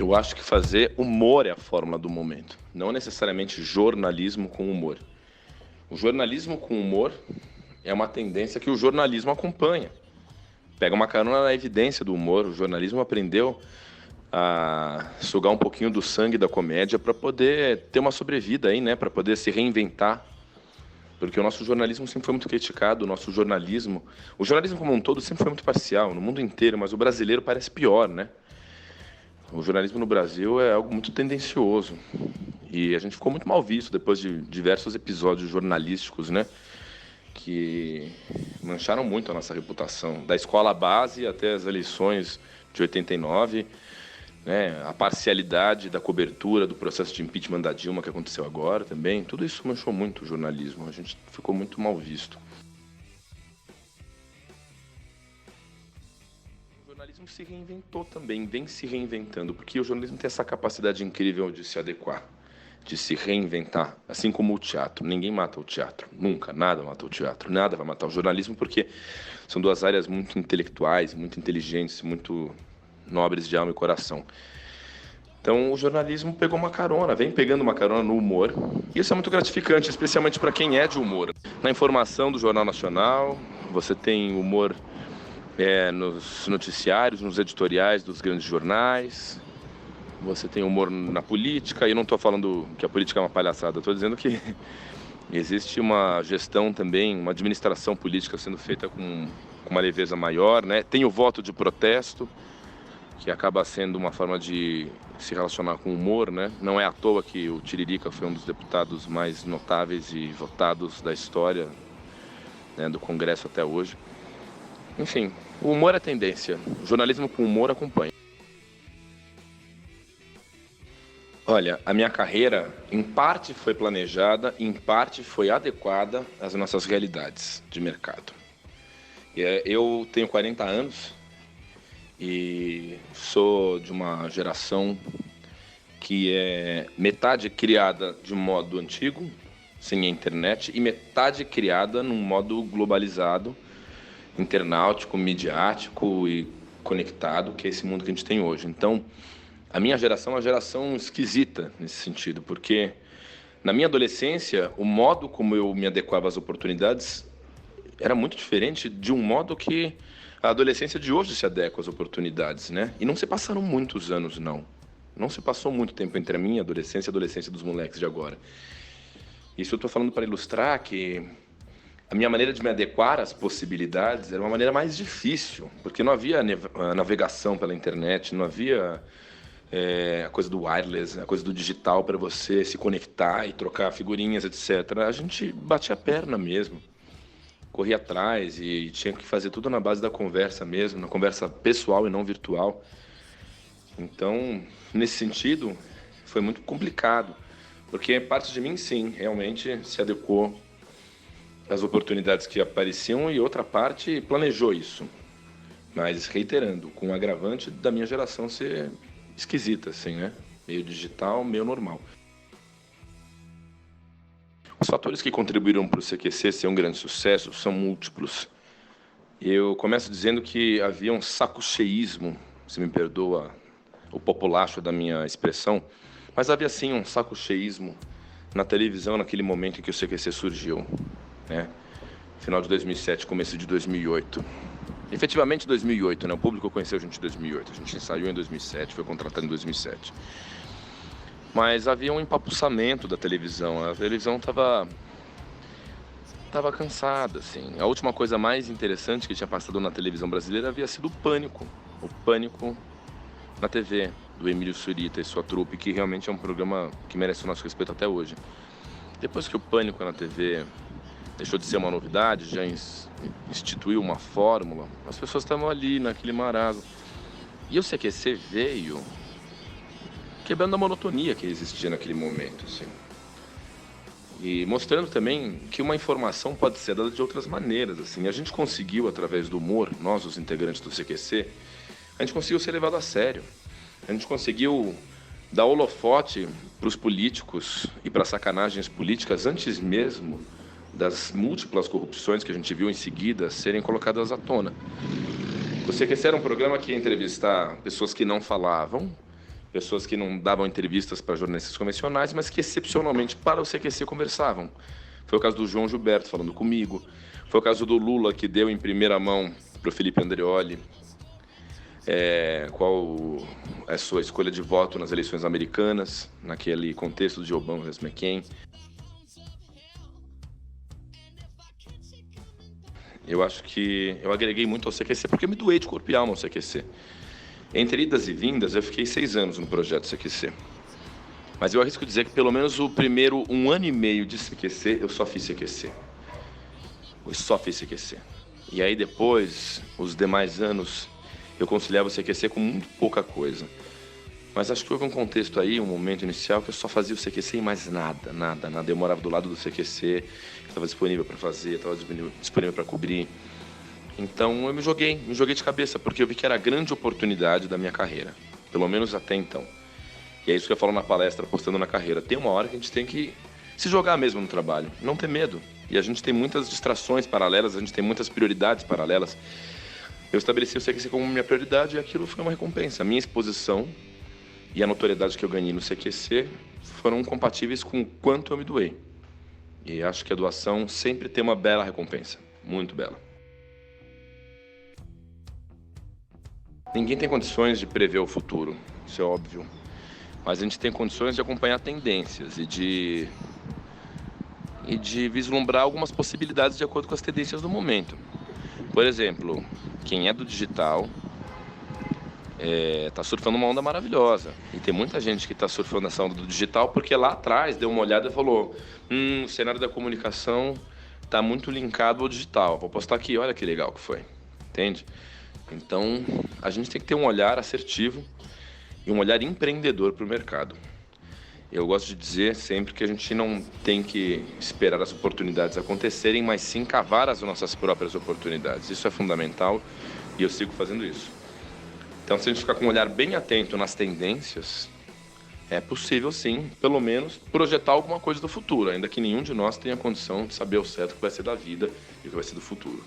Eu acho que fazer humor é a fórmula do momento, não necessariamente jornalismo com humor. O jornalismo com humor é uma tendência que o jornalismo acompanha. Pega uma carona na evidência do humor. O jornalismo aprendeu a sugar um pouquinho do sangue da comédia para poder ter uma sobrevida aí, né? Para poder se reinventar. Porque o nosso jornalismo sempre foi muito criticado, o jornalismo como um todo sempre foi muito parcial, no mundo inteiro, mas o brasileiro parece pior, né? O jornalismo no Brasil é algo muito tendencioso. E a gente ficou muito mal visto depois de diversos episódios jornalísticos, né? Que mancharam muito a nossa reputação. Da escola base até as eleições de 89, né? A parcialidade da cobertura do processo de impeachment da Dilma que aconteceu agora também. Tudo isso manchou muito o jornalismo. A gente ficou muito mal visto. O jornalismo se reinventou também, vem se reinventando, porque o jornalismo tem essa capacidade incrível de se adequar, de se reinventar, assim como o teatro. Ninguém mata o teatro, nunca, nada mata o teatro, nada vai matar o jornalismo, porque são duas áreas muito intelectuais, muito inteligentes, muito nobres de alma e coração. Então o jornalismo pegou uma carona, vem pegando uma carona no humor, e isso é muito gratificante, especialmente para quem é de humor. Na informação do Jornal Nacional, você tem humor nos noticiários, nos editoriais dos grandes jornais. Você tem humor na política, e eu não estou falando que a política é uma palhaçada, estou dizendo que existe uma gestão também, uma administração política sendo feita com uma leveza maior, né? Tem o voto de protesto, que acaba sendo uma forma de se relacionar com o humor, né? Não é à toa que o Tiririca foi um dos deputados mais notáveis e votados da história, né, do Congresso até hoje. Enfim, o humor é tendência, o jornalismo com humor acompanha. Olha, a minha carreira, em parte foi planejada, em parte foi adequada às nossas realidades de mercado. Eu tenho 40 anos e sou de uma geração que é metade criada de um modo antigo, sem a internet, e metade criada num modo globalizado, internautico, midiático e conectado, que é esse mundo que a gente tem hoje. Então, a minha geração é uma geração esquisita nesse sentido, porque na minha adolescência, o modo como eu me adequava às oportunidades era muito diferente de um modo que a adolescência de hoje se adequa às oportunidades, né? E não se passaram muitos anos, não. Não se passou muito tempo entre a minha adolescência e a adolescência dos moleques de agora. Isso eu estou falando para ilustrar que a minha maneira de me adequar às possibilidades era uma maneira mais difícil, porque não havia navegação pela internet, não havia a coisa do wireless, a coisa do digital para você se conectar e trocar figurinhas, etc. A gente batia a perna mesmo, corria atrás e tinha que fazer tudo na base da conversa mesmo, na conversa pessoal e não virtual. Então, nesse sentido, foi muito complicado, porque parte de mim, sim, realmente se adequou às oportunidades que apareciam e outra parte planejou isso. Mas, reiterando, com o agravante da minha geração ser esquisita, assim, né? Meio digital, meio normal. Os fatores que contribuíram para o CQC ser um grande sucesso são múltiplos. Eu começo dizendo que havia um saco-cheísmo, se me perdoa o populacho da minha expressão, mas havia sim um saco-cheísmo na televisão naquele momento em que o CQC surgiu, né? Final de 2007, começo de 2008. Efetivamente 2008, né? O público conheceu a gente em 2008. A gente ensaiou em 2007, foi contratado em 2007. Mas havia um empapuçamento da televisão. A televisão estava cansada, assim. A última coisa mais interessante que tinha passado na televisão brasileira havia sido o Pânico. O Pânico na TV, do Emílio Surita e sua trupe, que realmente é um programa que merece o nosso respeito até hoje. Depois que o Pânico na TV deixou de ser uma novidade, já instituiu uma fórmula, as pessoas estavam ali naquele marasmo. E o CQC veio quebrando a monotonia que existia naquele momento, assim. E mostrando também que uma informação pode ser dada de outras maneiras, assim. A gente conseguiu, através do humor, nós, os integrantes do CQC, a gente conseguiu ser levado a sério. A gente conseguiu dar holofote para os políticos e para sacanagens políticas antes mesmo das múltiplas corrupções que a gente viu em seguida serem colocadas à tona. O CQC era um programa que ia entrevistar pessoas que não falavam, pessoas que não davam entrevistas para jornalistas convencionais, mas que excepcionalmente para o CQC conversavam. Foi o caso do João Gilberto falando comigo, foi o caso do Lula, que deu em primeira mão para o Felipe Andreoli qual é a sua escolha de voto nas eleições americanas, naquele contexto de Obama versus McCain. Eu acho que eu agreguei muito ao CQC porque eu me doei de corpo e alma ao CQC. Entre idas e vindas, eu fiquei 6 anos no projeto CQC. Mas eu arrisco dizer que pelo menos o primeiro 1 ano e meio de CQC, eu só fiz CQC. Eu só fiz CQC. E aí depois, os demais anos, eu conciliava o CQC com muito pouca coisa. Mas acho que houve um contexto aí, um momento inicial, que eu só fazia o CQC e mais nada. Eu morava do lado do CQC, estava disponível para fazer, estava disponível para cobrir. Então eu me joguei de cabeça, porque eu vi que era a grande oportunidade da minha carreira, pelo menos até então. E é isso que eu falo na palestra, Apostando na Carreira. Tem uma hora que a gente tem que se jogar mesmo no trabalho, não ter medo. E a gente tem muitas distrações paralelas, a gente tem muitas prioridades paralelas. Eu estabeleci o CQC como minha prioridade e aquilo foi uma recompensa. A minha exposição e a notoriedade que eu ganhei no CQC foram compatíveis com o quanto eu me doei. E acho que a doação sempre tem uma bela recompensa, muito bela. Ninguém tem condições de prever o futuro, isso é óbvio. Mas a gente tem condições de acompanhar tendências e de vislumbrar algumas possibilidades de acordo com as tendências do momento. Por exemplo, quem é do digital está surfando uma onda maravilhosa. E tem muita gente que está surfando essa onda do digital porque lá atrás deu uma olhada e falou: o cenário da comunicação está muito linkado ao digital. Vou postar aqui, olha que legal que foi. Entende? Então, a gente tem que ter um olhar assertivo e um olhar empreendedor para o mercado. Eu gosto de dizer sempre que a gente não tem que esperar as oportunidades acontecerem, mas sim cavar as nossas próprias oportunidades. Isso é fundamental e eu sigo fazendo isso. Então, se a gente ficar com um olhar bem atento nas tendências, é possível sim, pelo menos, projetar alguma coisa do futuro, ainda que nenhum de nós tenha condição de saber ao certo o que vai ser da vida e o que vai ser do futuro.